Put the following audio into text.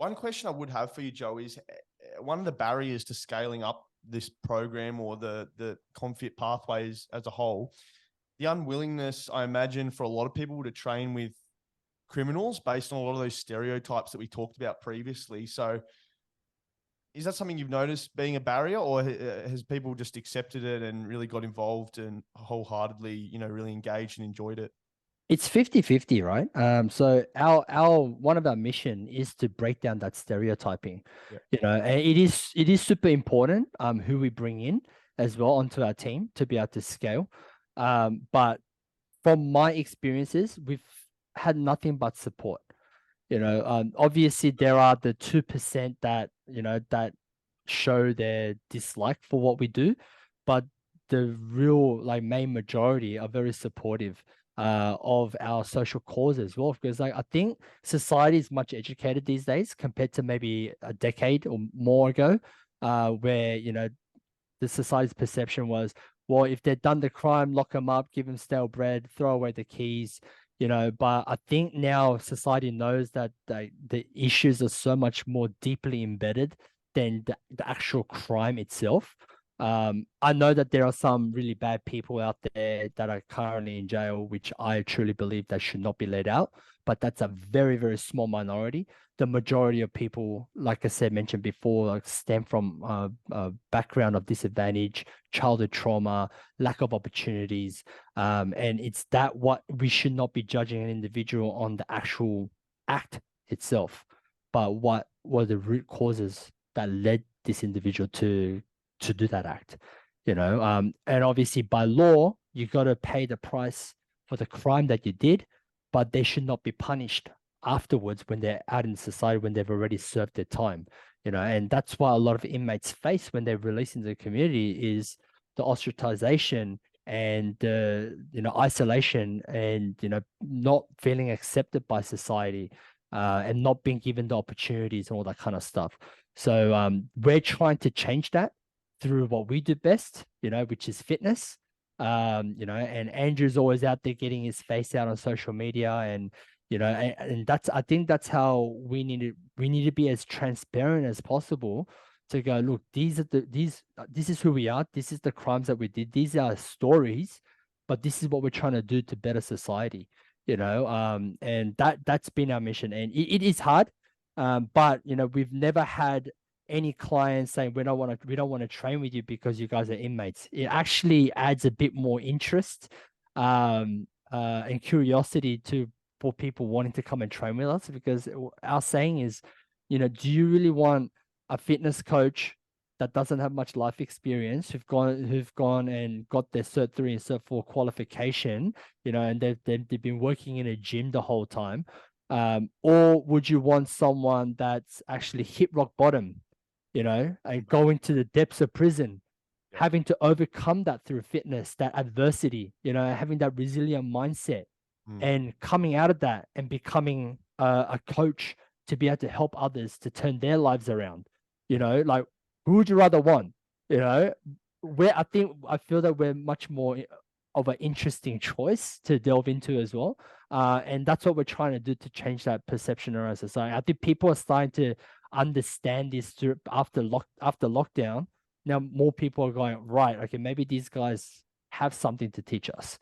One question I would have for you, Joe, is one of the barriers to scaling up this program or the Confit pathways as a whole, the unwillingness, I imagine, for a lot of people to train with criminals based on a lot of those stereotypes that we talked about previously. So is that something you've noticed being a barrier, or has people just accepted it and really got involved and wholeheartedly, you know, really engaged and enjoyed it? It's 50-50, right? So our one of our mission is to break down that stereotyping. Yeah. You know, and it is super important who we bring in as well onto our team to be able to scale. But from my experiences, we've had nothing but support. You know, obviously there are the 2% that, you know, that show their dislike for what we do, but the real like main majority are very supportive of our social cause as well. Because like I think society is much educated these days compared to maybe a decade or more ago, where, you know, the society's perception was, well, if they've done the crime, lock them up, give them stale bread, throw away the keys, you know. But I think now society knows that the issues are so much more deeply embedded than the actual crime itself. I know that there are some really bad people out there that are currently in jail, which I truly believe that should not be let out, but that's a very, very small minority. The majority of people, like I said, mentioned before, like stem from a background of disadvantage, childhood trauma, lack of opportunities. And it's that what we should not be judging an individual on the actual act itself, but what were the root causes that led this individual to do that act, you know. And obviously by law, you got to pay the price for the crime that you did, but they should not be punished afterwards when they're out in society, when they've already served their time, you know. And that's why a lot of inmates face when they're released into the community is the ostracization and the, you know, isolation and, you know, not feeling accepted by society, and not being given the opportunities and all that kind of stuff. So we're trying to change that through what we do best, you know, which is fitness. You know, and Andrew's always out there getting his face out on social media, and you know, and that's, I think that's how we need to be as transparent as possible to go, look, these are this is who we are, this is the crimes that we did, these are stories, but this is what we're trying to do to better society, you know. And that's been our mission, and it is hard, but you know, we've never had any clients saying we don't want to train with you because you guys are inmates. It actually adds a bit more interest and curiosity to for people wanting to come and train with us, because our saying is, you know, do you really want a fitness coach that doesn't have much life experience, who've gone and got their Cert 3 and Cert 4 qualification, you know, and they've been working in a gym the whole time, or would you want someone that's actually hit rock bottom, you know, and go into the depths of prison, having to overcome that through fitness, that adversity, you know, having that resilient mindset, and coming out of that and becoming a coach to be able to help others to turn their lives around, you know, like, who would you rather want, you know? I feel that we're much more of an interesting choice to delve into as well. And that's what we're trying to do to change that perception around society. I think people are starting to understand this through after lockdown. Now more people are going, right, okay, maybe these guys have something to teach us.